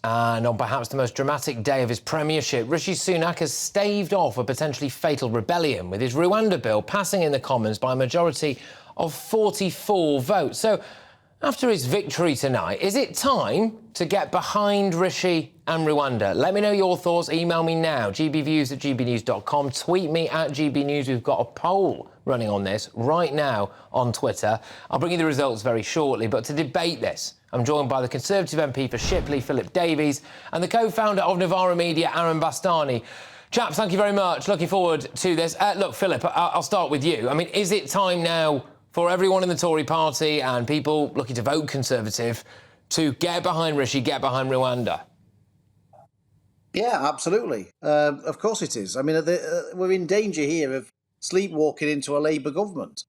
And on perhaps the most dramatic day of his premiership, Rishi Sunak has staved off a potentially fatal rebellion with his Rwanda Bill passing in the Commons by a majority of 44 votes. So, after his victory tonight, is it time to get behind Rishi and Rwanda? Let me know your thoughts. Email me now, gbviews@gbnews.com. Tweet me at GBNews. We've got a poll running on this right now on Twitter. I'll bring you the results very shortly. But to debate this, I'm joined by the Conservative MP for Shipley, Philip Davies, and the co-founder of Novara Media, Bastani. Chaps, thank you very much. Looking forward to this. Look, Philip, I'll start with you. I mean, is it time now for everyone in the Tory party and people looking to vote Conservative to get behind Rishi, get behind Rwanda? Yeah, absolutely. Of course it is. I mean, we're in danger here of sleepwalking into a Labour government.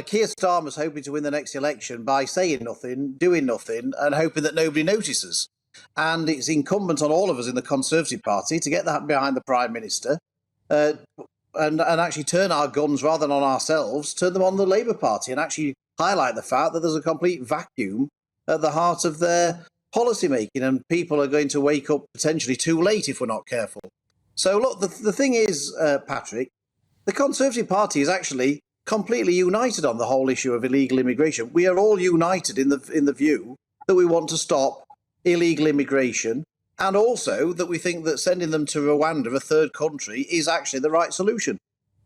Keir Starmer's hoping to win the next election by saying nothing, doing nothing, and hoping that nobody notices. And it's incumbent on all of us in the Conservative Party to get that behind the Prime Minister and actually turn our guns, rather than on ourselves, turn them on the Labour Party and actually highlight the fact that there's a complete vacuum at the heart of their policy making, and people are going to wake up potentially too late if we're not careful. So look, the thing is, Patrick, the Conservative Party is actually completely united on the whole issue of illegal immigration. We are all united in the view that we want to stop illegal immigration, and also that we think that sending them to Rwanda, a third country, is actually the right solution.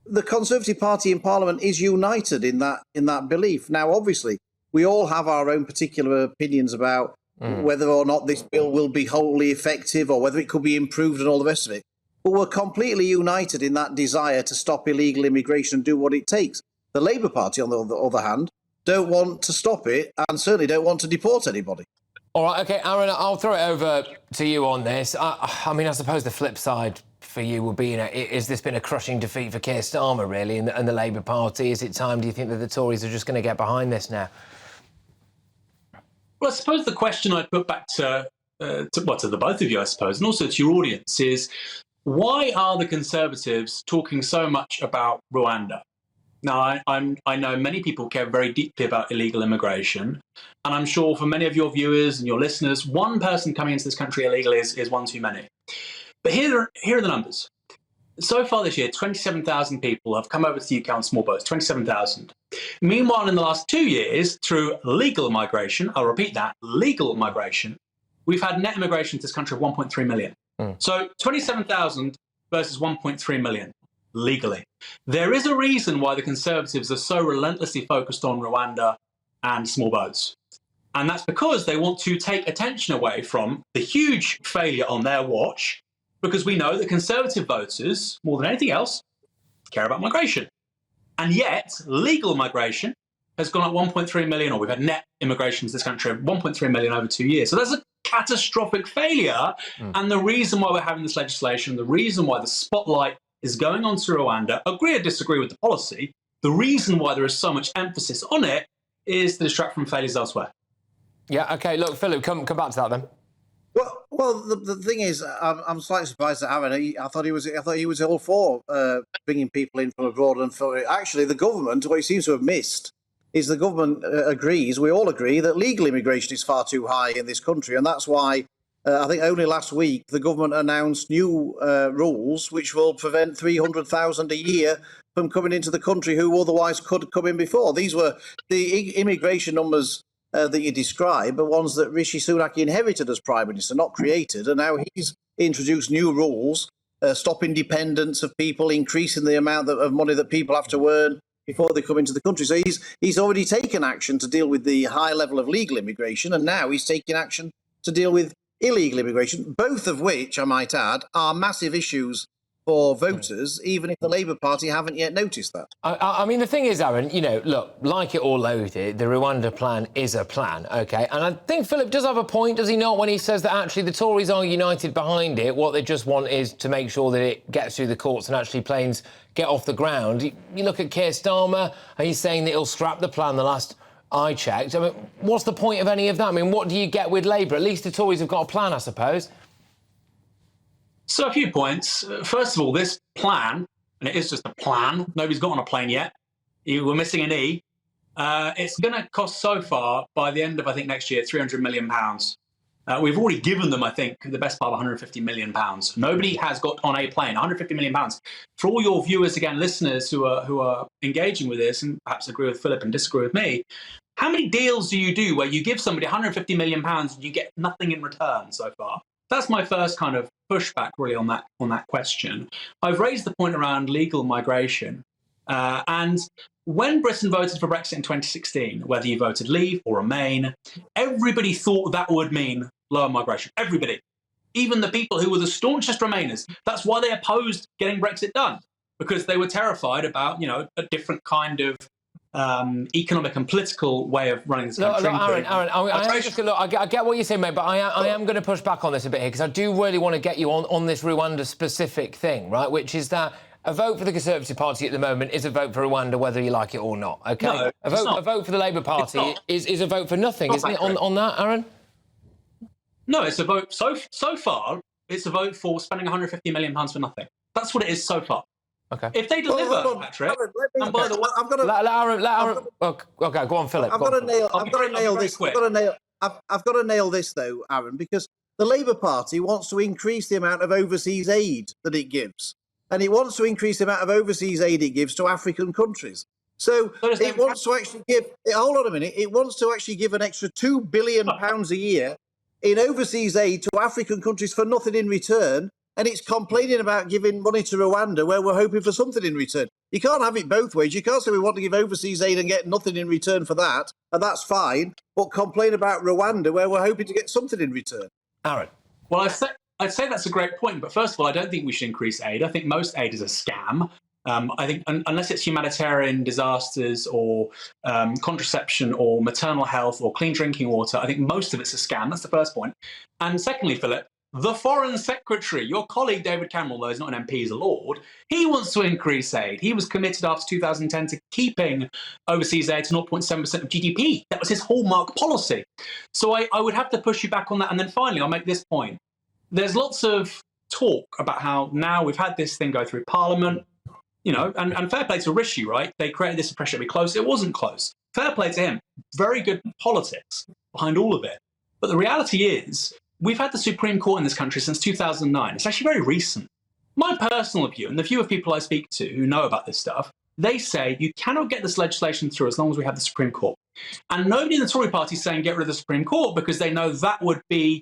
The Conservative Party in Parliament is united in that belief. Now, obviously, we all have our own particular opinions about whether or not this bill will be wholly effective or whether it could be improved and all the rest of it. But we're completely united in that desire to stop illegal immigration and do what it takes. The Labour Party, on the other hand, don't want to stop it and certainly don't want to deport anybody. All right, OK, Aaron, I'll throw it over to you on this. I mean, I suppose the flip side for you would be, is this been a crushing defeat for Keir Starmer, really, and the Labour Party? Is it time, do you think, that the Tories are just going to get behind this now? Well, I suppose the question I'd put back to the both of you, I suppose, and also to your audience is, why are the Conservatives talking so much about Rwanda? Now, I know many people care very deeply about illegal immigration, and I'm sure for many of your viewers and your listeners, one person coming into this country illegally is one too many. But here are the numbers. So far this year, 27,000 people have come over to the UK on small boats, 27,000. Meanwhile, in the last 2 years, through legal migration, I'll repeat that, legal migration, we've had net immigration to this country of 1.3 million. So 27,000 versus 1.3 million. Legally. There is a reason why the Conservatives are so relentlessly focused on Rwanda and small boats. And that's because they want to take attention away from the huge failure on their watch, because we know that Conservative voters, more than anything else, care about migration. And yet, legal migration has gone up 1.3 million, or we've had net immigration to this country of 1.3 million over 2 years. So that's a catastrophic failure. And the reason why we're having this legislation, the reason why the spotlight is going on to Rwanda, agree or disagree with the policy, the reason why there is so much emphasis on it is to distract from failures elsewhere. Yeah, OK, look, Philip, come back to that then. Well, the thing is, I'm slightly surprised at Aaron. I thought he was all for bringing people in from abroad, and for actually the government. What he seems to have missed is the government agrees. We all agree that legal immigration is far too high in this country, and that's why I think only last week the government announced new rules which will prevent 300,000 a year from coming into the country who otherwise could come in before. These were the immigration numbers that you describe, are ones that Rishi Sunak inherited as Prime Minister, not created, and now he's introduced new rules, stopping dependence of people, increasing the amount of money that people have to earn before they come into the country. So he's already taken action to deal with the high level of legal immigration, and now he's taking action to deal with illegal immigration, both of which, I might add, are massive issues for voters, even if the Labour Party haven't yet noticed that. I mean, the thing is, Aaron, look, like it or loathe it, the Rwanda plan is a plan, OK? And I think Philip does have a point, does he not, when he says that actually the Tories are united behind it. What they just want is to make sure that it gets through the courts and actually planes get off the ground. You look at Keir Starmer, and he's saying that he'll scrap the plan the last I checked. I mean, what's the point of any of that? I mean, what do you get with Labour? At least the Tories have got a plan, I suppose. So a few points. First of all, this plan, and it is just a plan, nobody's got on a plane yet. We're missing an E. It's going to cost so far, by the end of, I think, next year, £300 million. We've already given them, I think, the best part of £150 million. Nobody has got on a plane £150 million. For all your viewers, again, listeners who are engaging with this and perhaps agree with Philip and disagree with me, how many deals do you do where you give somebody £150 million and you get nothing in return so far? That's my first kind of pushback, really, on that question. I've raised the point around legal migration, and when Britain voted for Brexit in 2016, whether you voted Leave or Remain, everybody thought that would mean lower migration. Everybody, even the people who were the staunchest Remainers. That's why they opposed getting Brexit done, because they were terrified about, a different kind of economic and political way of running this country. Look, Aaron, I get what you're saying, mate, but I am going to push back on this a bit here, because I do really want to get you on this Rwanda-specific thing, right, which is that a vote for the Conservative Party at the moment is a vote for Rwanda, whether you like it or not, OK? No, a vote for the Labour Party is a vote for nothing, isn't it, on that, Aaron? No, it's a vote. So far, it's a vote for spending £150 million for nothing. That's what it is so far. OK. If they deliver, Patrick, Aaron, and by the way, I've got to... Aaron, OK, go on, Philip. I've got to nail this. I've got to nail this, though, Aaron, because the Labour Party wants to increase the amount of overseas aid that it gives. And it wants to increase the amount of overseas aid it gives to African countries. So it wants to actually give... Hold on a minute. It wants to actually give an extra £2 billion a year in overseas aid to African countries for nothing in return. And it's complaining about giving money to Rwanda where we're hoping for something in return. You can't have it both ways. You can't say we want to give overseas aid and get nothing in return for that, and that's fine, but complain about Rwanda where we're hoping to get something in return. Aaron. Well, I'd say that's a great point, but first of all, I don't think we should increase aid. I think most aid is a scam. I think unless it's humanitarian disasters or contraception or maternal health or clean drinking water, I think most of it's a scam. That's the first point. And secondly, Philip, the Foreign Secretary, your colleague David Cameron, although he's not an MP, he's a Lord, he wants to increase aid. He was committed after 2010 to keeping overseas aid to 0.7% of GDP. That was his hallmark policy. So I would have to push you back on that. And then finally, I'll make this point. There's lots of talk about how now we've had this thing go through Parliament, and fair play to Rishi, right? They created this impression to be close. It wasn't close. Fair play to him. Very good politics behind all of it. But the reality is, we've had the Supreme Court in this country since 2009. It's actually very recent. My personal view, and the view of people I speak to who know about this stuff, they say you cannot get this legislation through as long as we have the Supreme Court. And nobody in the Tory party is saying get rid of the Supreme Court because they know that would be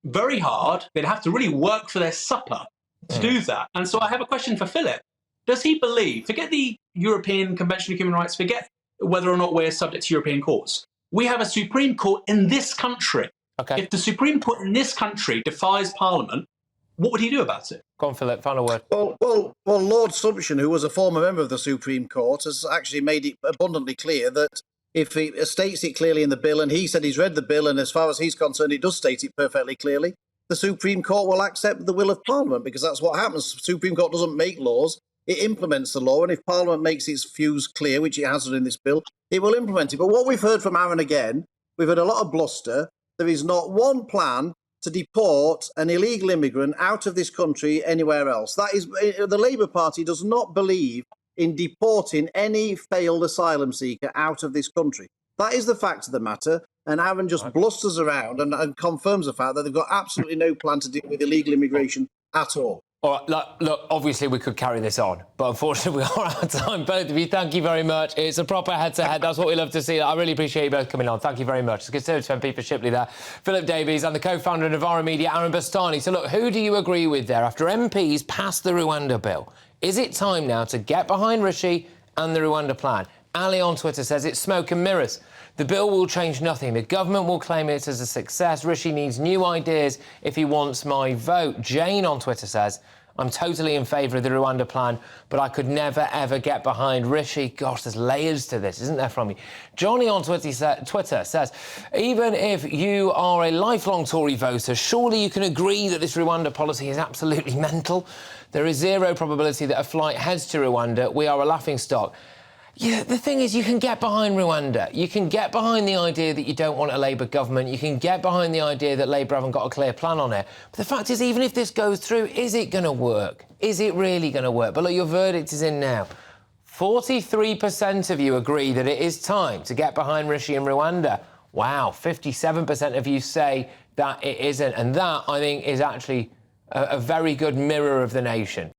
very hard. They'd have to really work for their supper to do that. And so I have a question for Philip. Does he believe, forget the European Convention of Human Rights, forget whether or not we're subject to European courts. We have a Supreme Court in this country. Okay. If the Supreme Court in this country defies Parliament, what would he do about it? Go on, Philip, final word. Well, Lord Sumption, who was a former member of the Supreme Court, has actually made it abundantly clear that if he states it clearly in the bill, and he said he's read the bill, and as far as he's concerned, it does state it perfectly clearly, the Supreme Court will accept the will of Parliament, because that's what happens. The Supreme Court doesn't make laws, it implements the law, and if Parliament makes its views clear, which it has done in this bill, it will implement it. But what we've heard from Aaron again, we've had a lot of bluster. There is not one plan to deport an illegal immigrant out of this country anywhere else. That is, the Labour Party does not believe in deporting any failed asylum seeker out of this country. That is the fact of the matter. And Aaron just blusters around and confirms the fact that they've got absolutely no plan to deal with illegal immigration at all. All right, look, obviously we could carry this on, but unfortunately we are out of time. Both of you, thank you very much. It's a proper head-to-head. That's what we love to see. I really appreciate you both coming on. Thank you very much. It's Conservative MP for Shipley there, Philip Davies, and the co-founder of Novara Media, Aaron Bastani. So, look, who do you agree with there? After MPs passed the Rwanda bill, is it time now to get behind Rishi and the Rwanda plan? Ali on Twitter says it's smoke and mirrors. The bill will change nothing. The government will claim it as a success. Rishi needs new ideas if he wants my vote. Jane on Twitter says, I'm totally in favour of the Rwanda plan, but I could never, ever get behind Rishi. Gosh, there's layers to this, isn't there, from me? Johnny on Twitter says, even if you are a lifelong Tory voter, surely you can agree that this Rwanda policy is absolutely mental. There is zero probability that a flight heads to Rwanda. We are a laughingstock. Yeah, the thing is, you can get behind Rwanda. You can get behind the idea that you don't want a Labour government. You can get behind the idea that Labour haven't got a clear plan on it. But the fact is, even if this goes through, is it going to work? Is it really going to work? But look, your verdict is in now. 43% of you agree that it is time to get behind Rishi and Rwanda. Wow, 57% of you say that it isn't. And that, I think, is actually a very good mirror of the nation.